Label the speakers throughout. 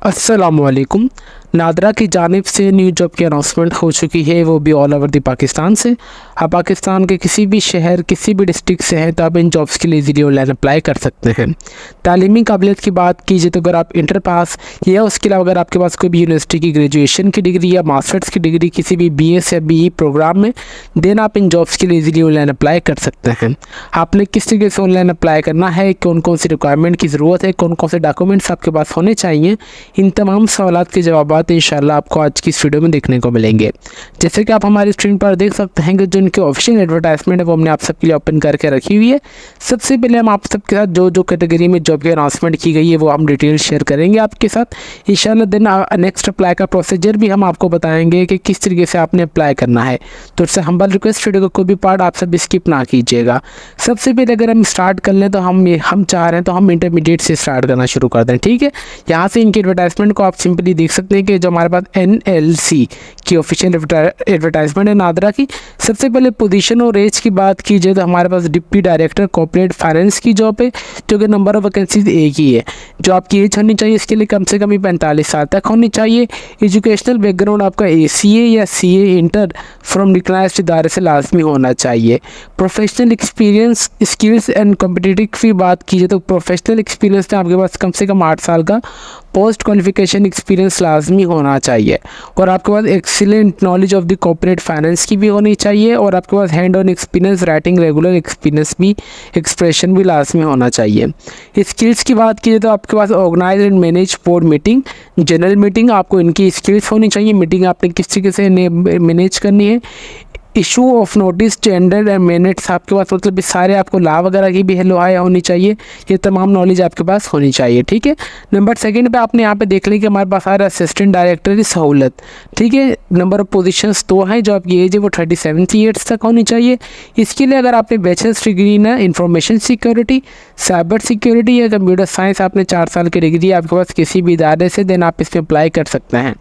Speaker 1: अस्सलामुअलैकुम। नादरा की जानिब से न्यू जॉब की अनाउंसमेंट हो चुकी है, वो भी ऑल ओवर द पाकिस्तान से। आप पाकिस्तान के किसी भी शहर किसी भी डिस्ट्रिक्ट से हैं तो आप इन जॉब्स के लिए इजीली ऑनलाइन अप्लाई कर सकते हैं। तालीमी काबिलियत की बात कीजिए तो अगर आप इंटर पास या उसके अलावा अगर आपके पास कोई भी यूनिवर्सिटी की ग्रेजुएशन की डिग्री या मास्टर्स की डिग्री किसी भी BS या BE प्रोग्राम में, देन आप इन जॉब्स के लिए इजीली ऑनलाइन अप्लाई कर सकते हैं। आपने किस तरीके से ऑनलाइन अप्लाई करना है, कौन कौन सी रिक्वायरमेंट की ज़रूरत है, कौन कौन से डॉक्यूमेंट्स आपके पास होने चाहिए, इन तमाम सवालात के जवाब इंशाल्लाह आपको आज की इस वीडियो में देखने को मिलेंगे। जैसे कि आप हमारी स्क्रीन पर देख सकते हैं कि जो इनकी ऑफिशियल एडवर्टाइजमेंट है वो हमने आप सबके लिए ओपन करके रखी हुई है। सबसे पहले हम आप सबके साथ जो जो कैटेगरी में जॉब की अनाउंसमेंट की गई है वो हम डिटेल शेयर करेंगे आपके साथ इंशाल्लाह। देन नेक्स्ट अप्लाई का प्रोसीजर भी हम आपको बताएंगे कि किस तरीके से आपने अप्लाई करना है। तो इससे हम्बल रिक्वेस्ट, वीडियो का कोई भी पार्ट आप सब स्किप ना कीजिएगा। सबसे पहले अगर हम स्टार्ट कर लें तो हम चाह रहे हैं तो हम इंटरमीडिएट से स्टार्ट करना शुरू कर दें, ठीक है। यहाँ से इनकी एडवर्टाइजमेंट को आप सिंपली देख सकते हैं कि जो हमारे पास NLC की ऑफिशियल एडवर्टाइजमेंट है नादरा की। सबसे पहले पोजीशन और एज की बात की जाए तो हमारे पास डिप्टी डायरेक्टर कॉर्पोरेट फाइनेंस की जॉब है, जो कि नंबर ऑफ वैकेंसीज एक ही है। जो आपकी एज होनी चाहिए इसके लिए कम से कम 45 साल तक होनी चाहिए। एजुकेशनल बैकग्राउंड आपका ACA या CA इंटर फ्रॉम रिकग्नाइज्ड इदारे से लाजमी होना चाहिए। Professional experience, skills and competitive की बात की जाए तो प्रोफेशनल एक्सपीरियंस में आपके पास कम से कम 8 साल का पोस्ट क्वालिफिकेशन एक्सपीरियंस लाजमी होना चाहिए, और आपके पास excellent knowledge of the corporate finance की भी होनी चाहिए, और आपके पास hand on experience, writing regular experience भी, एक्सप्रेशन भी लाजमी होना चाहिए। स्किल्स की बात की जाए तो आपके पास organise and manage board meeting, general meeting, आपको इनकी स्किल्स होनी चाहिए। मीटिंग आपने किस तरीके से मैनेज करनी है। Issue of notice, tender and minutes आपके पास, मतलब ये सारे आपको लॉ वगैरह की भी होनी चाहिए। ये तमाम नॉलेज आपके पास होनी चाहिए, ठीक है। नंबर सेकंड पे आपने यहाँ पे देख ली कि हमारे पास आ रहा है असिस्टेंट डायरेक्टर की सहूलत, ठीक है। नंबर ऑफ पोजीशंस 2 हैं। जो आपकी एज है वो 37 ईयर्स तक होनी चाहिए। इसके लिए अगर आपने बैचलर्स डिग्री ना इंफॉर्मेशन सिक्योरिटी, साइबर सिक्योरिटी या कंप्यूटर साइंस, आपने 4 साल की डिग्री आपके पास किसी भी इदारे से, देन आप इसमें अप्लाई कर सकते हैं।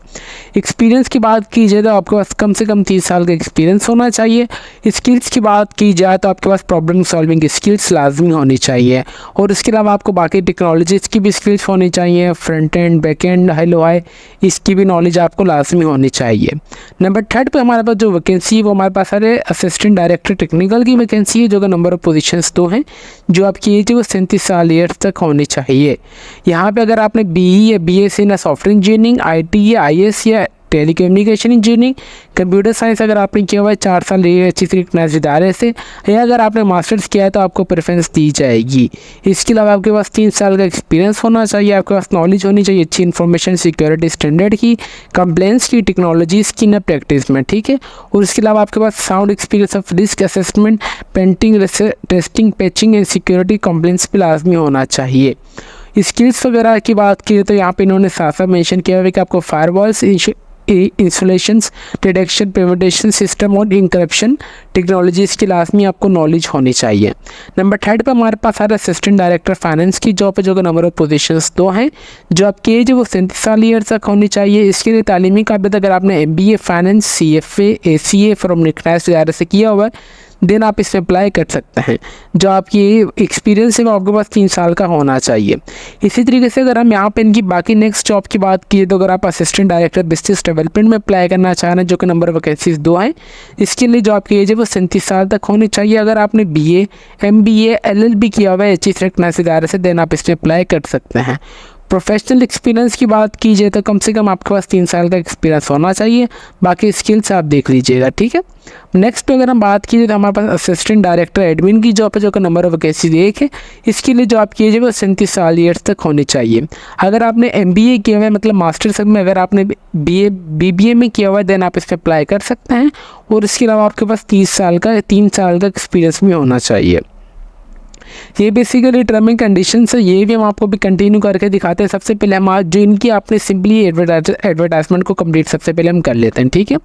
Speaker 1: एक्सपीरियंस की बात की जाए तो आपके पास कम से कम 30 साल का एक्सपीरियंस होना चाहिए। स्किल्स की बात की जाए तो आपके पास प्रॉब्लम सॉल्विंग स्किल्स लाजमी होनी चाहिए, और इसके अलावा आपको बाकी टेक्नोलॉजीज की भी स्किल्स होनी चाहिए। Front end, back and, high, इसकी भी नॉलेज आपको लाजमी होनी चाहिए। नंबर 3 पे हमारे पास जो वैकेंसी है वो हमारे पास है असिस्टेंट डायरेक्टर टेक्निकल की वैकेंसी है, जो कि नंबर ऑफ पोजीशंस 2 हैं। जो आपकी एज है वो 37 साल ईयर्स तक होनी चाहिए। यहाँ पे अगर आपने BE या BSc ना सॉफ्टवेयर इंजीनियरिंग, IT या IS या टेलीकम्युनिकेशन इंजीनियरिंग, कंप्यूटर साइंस अगर आपने किया हुआ है 4 साल अच्छी रिकग्नाइज्ड इदारे से, या अगर आपने मास्टर्स किया है तो आपको प्रेफरेंस दी जाएगी। इसके अलावा आपके पास 3 साल का एक्सपीरियंस होना चाहिए। आपके पास नॉलेज होनी चाहिए अच्छी इंफॉर्मेशन सिक्योरिटी स्टैंडर्ड की, कंप्लेंट्स की, टेक्नोलॉजीज़ की ना प्रैक्टिस में, ठीक है। और इसके अलावा आपके पास sound experience of risk assessment, painting, testing, patching and security complaints भी लाजमी होना चाहिए। स्किल्स वगैरह की बात की तो यहाँ पे इन्होंने साफ साफ मेंशन किया हुआ है कि आपको firewalls, insulations, detection, prevention system और इंक्रिप्शन टेक्नोलॉजीज़ की लाजमी आपको नॉलेज होनी चाहिए। नंबर 3 पे हमारे पास आ रहा है असिस्टेंट डायरेक्टर फाइनेंस की जॉब है, जो कि नंबर ऑफ पोजीशंस 2 हैं। जो आपकी एज है वो 37 साल ईयर तक होनी चाहिए। इसके लिए तालीमी काबिलियत अगर आपने MBA finance, CFA, ACA from recognized इदारे से किया हुआ है, देन आप इसमें अप्लाई कर सकते हैं। जो आपकी एक्सपीरियंस है वो आपके पास 3 साल का होना चाहिए। इसी तरीके से अगर हम यहाँ पे इनकी बाकी नेक्स्ट जॉब की बात की तो अगर आप असिस्टेंट डायरेक्टर बिजनेस डेवलपमेंट में अप्लाई करना चाह रहे हैं, जो कि नंबर ऑफ वैकेंसीज 2 हैं, इसके लिए जो आपकी एज है वो 37 साल तक होनी चाहिए। अगर आपने BA, MBA, LLB किया हुआ है अच्छी रिकग्नाइज्ड इदारे से, देन आप इसमें अप्लाई कर सकते हैं। प्रोफेशनल एक्सपीरियंस की बात की जाए तो कम से कम आपके पास 3 साल का एक्सपीरियंस होना चाहिए। बाकी स्किल्स आप देख लीजिएगा, ठीक है। नेक्स्ट पे अगर हम बात की जाए तो हमारे पास असिस्टेंट डायरेक्टर एडमिन की जॉब है, जो कि नंबर ऑफ वैकेंसी 1 है। इसके लिए जो आपकी एज है वो 37 साल ईयर्स तक होनी चाहिए। अगर आपने MBA किया हुआ है, मतलब मास्टर्स में अगर आपने BBA में किया हुआ है, देन आप इस पर अप्लाई कर सकते हैं। और इसके अलावा आपके पास 3 साल का एक्सपीरियंस भी होना चाहिए। ये बेसिकली टर्म एंड कंडीशंस है, ये भी हम आपको भी कंटिन्यू करके दिखाते हैं। सबसे पहले हम आज जो इनकी आपने सिंपली एडवर्टाइजमेंट को कंप्लीट सबसे पहले हम कर लेते हैं, ठीक है।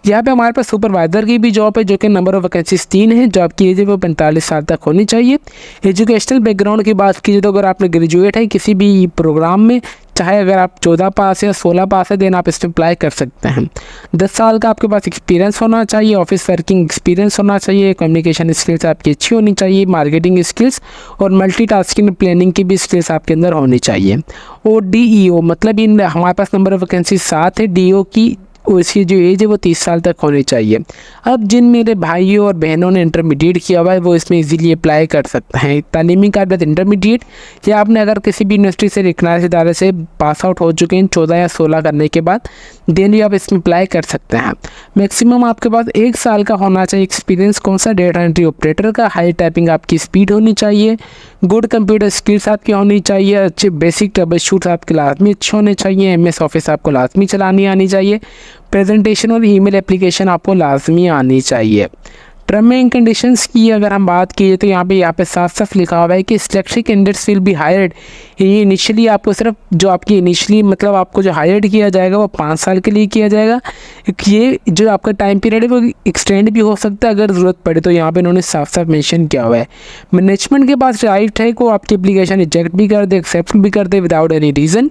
Speaker 1: यहाँ पे हमारे पास सुपरवाइजर की भी जॉब है, जो कि नंबर ऑफ वैकेंसीज 3 है। जॉब की एज है वो 45 साल तक होनी चाहिए। एजुकेशनल बैकग्राउंड की बात कीजिए तो अगर आपने ग्रेजुएट है किसी भी प्रोग्राम में, चाहे अगर आप 14 पास या 16 पास है देन आप इसमें अप्लाई कर सकते हैं। 10 साल का आपके पास एक्सपीरियंस होना चाहिए, ऑफिस वर्किंग एक्सपीरियंस होना चाहिए, कम्युनिकेशन स्किल्स आपकी अच्छी होनी चाहिए, मार्केटिंग स्किल्स और मल्टीटास्किंग प्लानिंग की भी स्किल्स आपके अंदर होनी चाहिए। और DEO मतलब इन हमारे पास नंबर ऑफ वैकेंसी 7 है, DO की उसकी जो एज है वो 30 साल तक होनी चाहिए। अब जिन मेरे भाइयों और बहनों ने इंटरमीडिएट किया हुआ है वो इसमें इजीली अप्लाई कर सकते हैं। तालीमी काबिलियत इंटरमीडिएट, या आपने अगर किसी भी यूनिवर्सिटी से रिकग्नाइज्ड इदारे से पास आउट हो चुके हैं 14 या 16 करने के बाद, देन भी आप इसमें अप्लाई कर सकते हैं। मैक्सिमम आपके पास 1 साल का होना चाहिए एक्सपीरियंस। कौन सा? डेटा एंट्री ऑपरेटर का। हाई टाइपिंग आपकी स्पीड होनी चाहिए, गुड कंप्यूटर स्किल्स आपकी होनी चाहिए, अच्छे बेसिक ट्रबल शूट आपके लाजमी अच्छे होने चाहिए, MS ऑफिस आपको लाजमी चलानी आनी चाहिए, प्रेजेंटेशन और ईमेल एप्लीकेशन आपको लाजमी आनी चाहिए। टर्म एंड कंडीशंस की अगर हम बात की तो यहाँ पे साफ साफ लिखा हुआ है कि selected candidates will be hired. ये इनिशियली आपको सिर्फ जो आपकी इनिशियली मतलब आपको जो हायर्ड किया जाएगा वो 5 साल के लिए किया जाएगा। ये जो आपका टाइम पीरियड है वो एक्सटेंड भी हो सकता है अगर ज़रूरत पड़े, तो यहाँ पे इन्होंने साफ साफ मेंशन किया हुआ है। मैनेजमेंट के पास राइट है को आपकी एप्लीकेशन रिजेक्ट भी कर दे, एक्सेप्ट भी कर दे without any reason.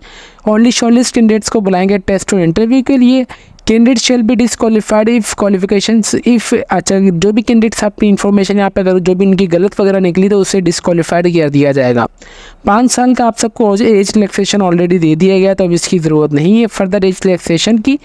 Speaker 1: Only shortlist candidates को बुलाएंगे टेस्ट और इंटरव्यू के लिए। Candidate shall be disqualified if qualifications if, अच्छा जो भी कैंडिडेट्स अपनी इन्फॉर्मेशन यहाँ पे अगर जो भी उनकी गलत वगैरह निकली तो उससे डिसक्वालीफाइड कर दिया जाएगा। 5 साल का आप सबको एज रिलैक्सेशन ऑलरेडी दे दिया गया तो अब इसकी ज़रूरत नहीं है फर्दर एज रिलैक्सेशन की।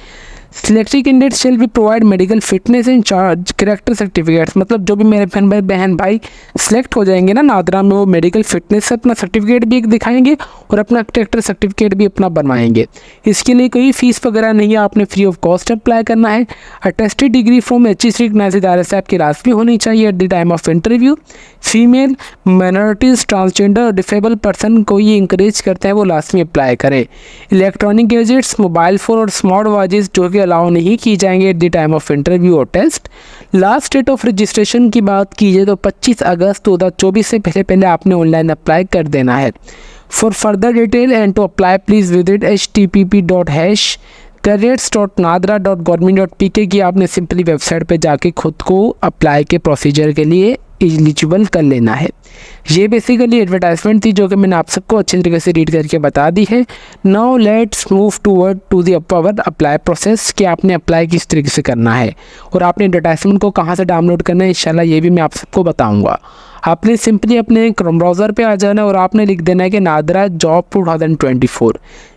Speaker 1: Selected candidates shall be provide medical fitness and charge character certificates, मतलब जो भी मेरे बहन भाई सिलेक्ट हो जाएंगे ना नादरा में, वो मेडिकल फिटनेस से अपना सर्टिफिकेट भी एक दिखाएंगे और अपना करेक्टर सर्टिफिकेट भी अपना बनवाएंगे। इसके लिए कोई फीस वगैरह नहीं है, आपने फ्री ऑफ कॉस्ट अप्लाई करना है। Attested degree from HEC recognised इदारे से आपकी लाजमी होनी चाहिए at the time of interview. Female, minorities, transgender और डिसेबल पर्सन को ये इंकरेज करते हैं वो लाजमी अप्लाई करें। इलेक्ट्रॉनिक गैजेट्स, मोबाइल फ़ोन और स्मार्ट वॉचेस जो कि अलाउ नहीं की जाएंगे at the time of interview और test. Last date of registration की बात कीजिए तो 25 अगस्त 2024 से पहले आपने ऑनलाइन अप्लाई कर देना है। For further detail and to apply please visit http://careers.nadra.government.pk की आपने सिंपली वेबसाइट पे जाके खुद को अप्लाई के प्रोसीजर के लिए एलिजिबल कर लेना है। ये बेसिकली एडवर्टाइजमेंट थी जो कि मैंने आप सबको अच्छी तरीके से रीड करके बता दी है। Now let's move toward to the apply process कि आपने अप्लाई किस तरीके से करना है और आपने एडवर्टाइजमेंट को कहाँ से डाउनलोड करना है इंशाल्लाह ये भी मैं आप सबको बताऊँगा। आपने सिंपली अपने क्रोम ब्राउज़र पे आ जाना है और आपने लिख देना है कि नादरा जॉब 2024।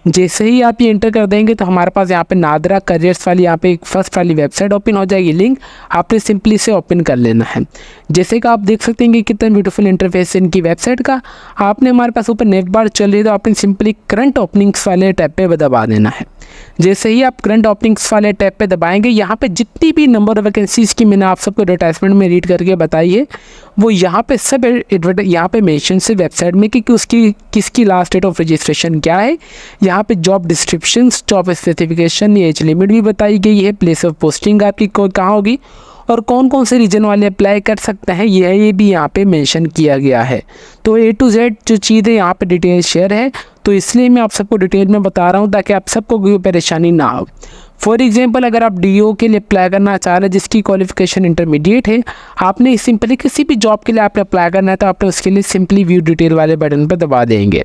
Speaker 1: जैसे ही आप ये इंटर कर देंगे तो हमारे पास यहाँ पे नादरा करियर्स वाली यहाँ पे एक फर्स्ट वाली वेबसाइट ओपन हो जाएगी, लिंक आपने सिंपली इसे ओपन कर लेना है। जैसे कि आप देख सकते हैं कि कितना ब्यूटीफुल इंटरफेस है इनकी वेबसाइट का। आपने हमारे पास ऊपर नेट बार चल रही है तो आपने सिंपली करंट ओपनिंग्स वाले टैब पे दबा देना है। जैसे ही आप करंट ओपनिंग्स वाले टैब पे दबाएंगे यहाँ पे जितनी भी नंबर ऑफ वैकेंसीज़ की मैंने आप सबको एडवर्टाइजमेंट में रीड करके बताई है वो यहाँ पे सब यहाँ पे मेंशन से वेबसाइट में कि उसकी किसकी लास्ट डेट ऑफ रजिस्ट्रेशन क्या है। यहाँ पे job descriptions, job specification, age limit भी बताई गई है, प्लेस ऑफ पोस्टिंग आपकी कहाँ होगी और कौन कौन से रीजन वाले अप्लाई कर सकते हैं ये भी यहाँ पे मेंशन किया गया है। तो A to Z जो चीज़ें यहाँ पे डिटेल शेयर है तो इसलिए मैं आप सबको डिटेल में बता रहा हूँ ताकि आप सबको कोई परेशानी ना हो। फॉर एग्जांपल अगर आप DO के लिए अप्लाई करना चाह रहे हैं जिसकी क्वालिफिकेशन इंटरमीडिएट है, आपने सिंपली किसी भी जॉब के लिए आपने अप्लाई करना है तो आपने उसके लिए सिंपली व्यू डिटेल वाले बटन पर दबा देंगे।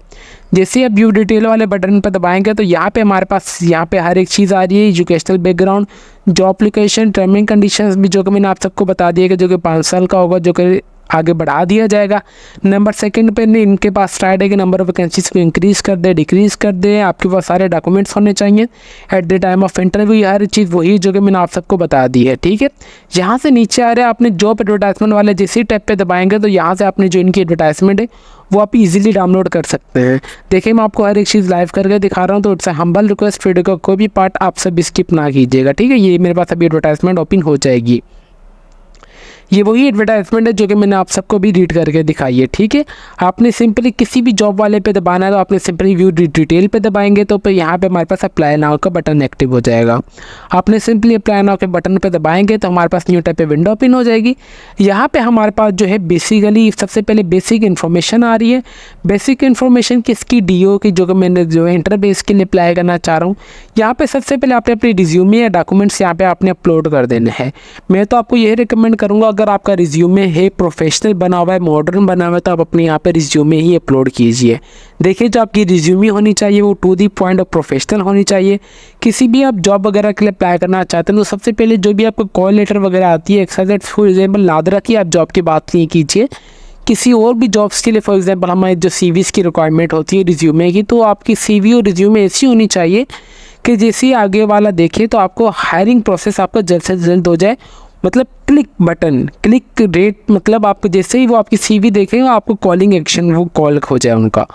Speaker 1: जैसे आप व्यू डिटेल वाले बटन पर दबाएंगे तो यहाँ पे हमारे पास यहाँ पे हर एक चीज़ आ रही है, educational background, job application, term and conditions भी जो कि मैंने आप सबको बता दिया कि जो कि 5 साल का होगा जो कि आगे बढ़ा दिया जाएगा। नंबर 2 पे इनके पास राइट है कि नंबर ऑफ वैकेंसीज को इंक्रीज़ कर दे, डिक्रीज़ कर दे, आपके पास सारे डॉक्यूमेंट्स होने चाहिए at the time of interview. हर चीज़ वही जो कि मैंने आप सबको बता दी है, ठीक है। यहाँ से नीचे आ रहे हैं आपने जॉब एडवर्टाइजमेंट वाले जिस टैब पे दबाएंगे तो यहाँ से आपने जो इनकी एडवर्टाइजमेंट है वो आप इजीली डाउनलोड कर सकते हैं। देखिए मैं आपको हर एक चीज़ लाइव करके दिखा रहा हूँ तो इट्स हम्बल रिक्वेस्ट वीडियो का कोई भी पार्ट आप सब स्किप ना कीजिएगा, ठीक है। ये मेरे पास अभी एडवर्टाइजमेंट ओपन हो जाएगी। ये वही एडवर्टाइजमेंट है जो कि मैंने आप सबको भी रीड करके दिखाई है, ठीक है। आपने सिंपली किसी भी जॉब वाले पे दबाना है तो आपने सिंपली व्यू डिटेल पे दबाएंगे तो यहाँ पे हमारे पास अप्लाई नाउ का बटन एक्टिव हो जाएगा। आपने सिंपली अप्लाई नाउ के बटन पे दबाएंगे तो हमारे पास न्यू टाइप पे विंडो ओपन हो जाएगी। यहाँ पे हमारे पास जो है बेसिकली सबसे पहले बेसिक इन्फॉर्मेशन आ रही है। बेसिक इन्फॉर्मेशन किसकी, DO की, जो कि मैंने जो है इंटरबेस के लिए अप्लाई करना चाह रहा हूँ। यहाँ पे सबसे पहले आपने अपनी रिज्यूमे या डॉक्यूमेंट्स यहाँ पे आपने अपलोड कर देने हैं। मैं तो आपको यही रिकमेंड करूँगा अगर आपका रिज्यूमे है प्रोफेशनल बना हुआ है, मॉडर्न बना हुआ है, तो आप अपने यहाँ पे रिज्यूमे ही अपलोड कीजिए। देखिए जो आपकी रिज्यूमे होनी चाहिए वो टू दी पॉइंट और प्रोफेशनल होनी चाहिए। किसी भी आप जॉब वगैरह के लिए अप्लाई करना चाहते हैं तो सबसे पहले जो भी आपको कॉल लेटर वगैरह आती है, एक्सरसाइज फॉर एग्जाम्पल नादरा की आप जॉब की बात नहीं कीजिए, किसी और भी जॉब्स के लिए फॉर एग्जांपल हमारे जो सीवीज़ की रिक्वायरमेंट होती है रिज्यूमे की, तो आपकी सीवी और रिज्यूमे ऐसी होनी चाहिए कि जैसे ही आगे वाला देखे तो आपको हायरिंग प्रोसेस आपका जल्द से जल्द हो जाए। मतलब क्लिक बटन, क्लिक रेट, मतलब आपको जैसे ही वो आपकी सीवी देखेंगे आपको कॉलिंग एक्शन, वो कॉल हो जाए उनका।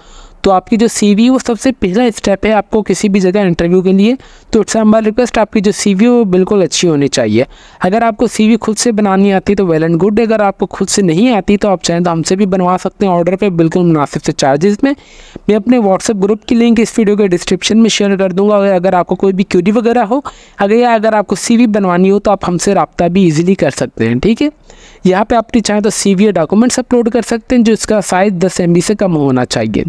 Speaker 1: तो आपकी जो सीवी वो सबसे पहला स्टेप है आपको किसी भी जगह इंटरव्यू के लिए। तो इट्स हम्बल रिक्वेस्ट, आपकी जो सीवी वो बिल्कुल अच्छी होनी चाहिए। अगर आपको सीवी खुद से बनानी आती है तो वेल एंड गुड, अगर आपको खुद से नहीं आती तो आप चाहें तो हमसे भी बनवा सकते हैं ऑर्डर पे, बिल्कुल मुनासिब से चार्जेस में। मैं अपने व्हाट्सएप ग्रुप की लिंक इस वीडियो के डिस्क्रिप्शन में शेयर कर दूँगा। अगर आपको कोई भी क्यूरी वगैरह हो, अगर आपको सीवी बनवानी हो तो आप हमसे रब्ता भी ईजिली कर सकते हैं, ठीक है। यहाँ पे आपने चाहें तो सीवी या डॉक्यूमेंट्स अपलोड कर सकते हैं जो इसका साइज़ 10 MB से कम होना चाहिए।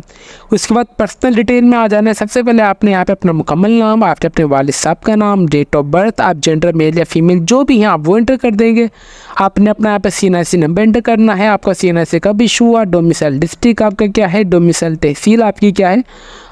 Speaker 1: उसके बाद पर्सनल डिटेल में आ जाना है। सबसे पहले आपने यहाँ पे अपना मुकम्मल नाम, आपने अपने वालिद साहब का नाम, डेट ऑफ बर्थ, आप जेंडर मेल या फीमेल जो भी हैं आप वो एंटर कर देंगे। आपने अपना यहाँ पे CNIC नंबर एंटर करना है, आपका CNIC कब इशू हुआ, डोमिसाइल डिस्ट्रिक्ट आपका क्या है, डोमिसाइल तहसील आपकी क्या है,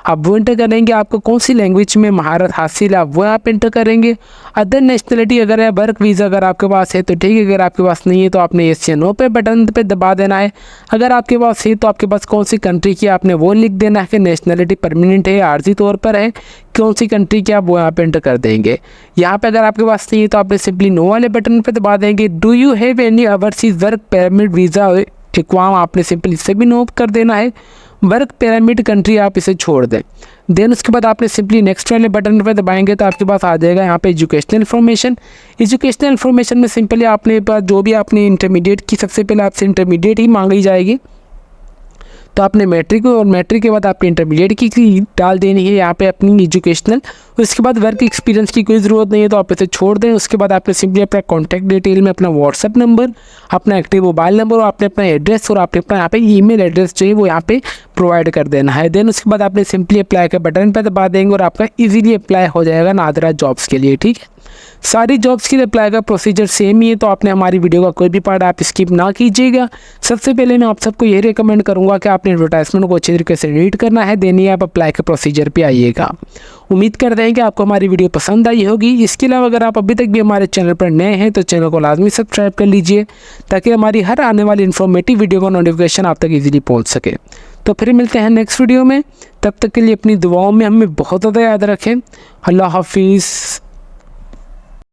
Speaker 1: आप वो एंटर करेंगे। आपको कौन सी लैंग्वेज में महारत हासिल है आप वो आप एंटर करेंगे। अदर नेशनलिटी अगर है, वर्क वीज़ा अगर आपके पास है तो ठीक है, अगर आपके पास नहीं है तो आपने येस या नो पे बटन पे दबा देना है। अगर आपके पास है तो आपके पास कौन सी कंट्री की आपने वो लिख देना है कि नेशनलिटी परमानेंट है, आर्जी तौर पर है, कौन सी कंट्री की आप वो यहाँ पे एंटर कर देंगे। यहाँ पे अगर आपके पास नहीं है तो आपने सिंपली नो वाले बटन पे दबा देंगे। Do you have any overseas work permit visa इक्वाम, आपने सिंपली इसे भी नो कर देना है। वर्क पिरामिड कंट्री आप इसे छोड़ दें। देन उसके बाद आपने सिंपली नेक्स्ट वाले बटन पर दबाएंगे तो आपके पास आ जाएगा यहाँ पे एजुकेशनल इन्फॉर्मेशन। एजुकेशनल इन्फॉर्मेशन में सिंपली आपने पास जो भी आपने इंटरमीडिएट की, सबसे पहले आपसे इंटरमीडिएट ही मांगी जाएगी, तो आपने मैट्रिक और मैट्रिक के बाद आपकी इंटरमीडिएट की डाल देनी है यहाँ पे अपनी एजुकेशनल। उसके बाद वर्क एक्सपीरियंस की कोई ज़रूरत नहीं है तो आप इसे छोड़ दें। उसके बाद आपने सिंपली अपना कॉन्टैक्ट डिटेल में अपना व्हाट्सअप नंबर, अपना एक्टिव मोबाइल नंबर और आपने अपना एड्रेस और आपने अपना यहाँ पे ईमेल एड्रेस जो है वो यहाँ पे प्रोवाइड कर देना है। देन उसके बाद आपने सिंपली अप्लाई के बटन पर दबा देंगे और आपका ईजिली अप्लाई हो जाएगा नादरा जॉब्स के लिए, ठीक है। सारी जॉब्स के लिए अप्लाई का प्रोसीजर सेम ही है, तो आपने हमारी वीडियो का कोई भी पार्ट आप स्किप ना कीजिएगा। सबसे पहले मैं आप सबको यही रिकमेंड करूंगा कि आपने एडवर्टाइजमेंट को अच्छे तरीके से रीड करना है, देनी आप अप्लाई के प्रोसीजर पे आइएगा। उम्मीद करते हैं कि आपको हमारी वीडियो पसंद आई होगी। इसके अलावा अगर आप अभी तक भी हमारे चैनल पर नए हैं तो चैनल को लाजमी सब्सक्राइब कर लीजिए ताकि हमारी हर आने वाली इन्फॉर्मेटिव वीडियो का नोटिफिकेशन आप तक ईजिली पहुँच सके। तो फिर मिलते हैं नेक्स्ट वीडियो में, तब तक के लिए अपनी दुआओं में हमें बहुत ज़्यादा याद रखें। अल्लाह हाफिज़।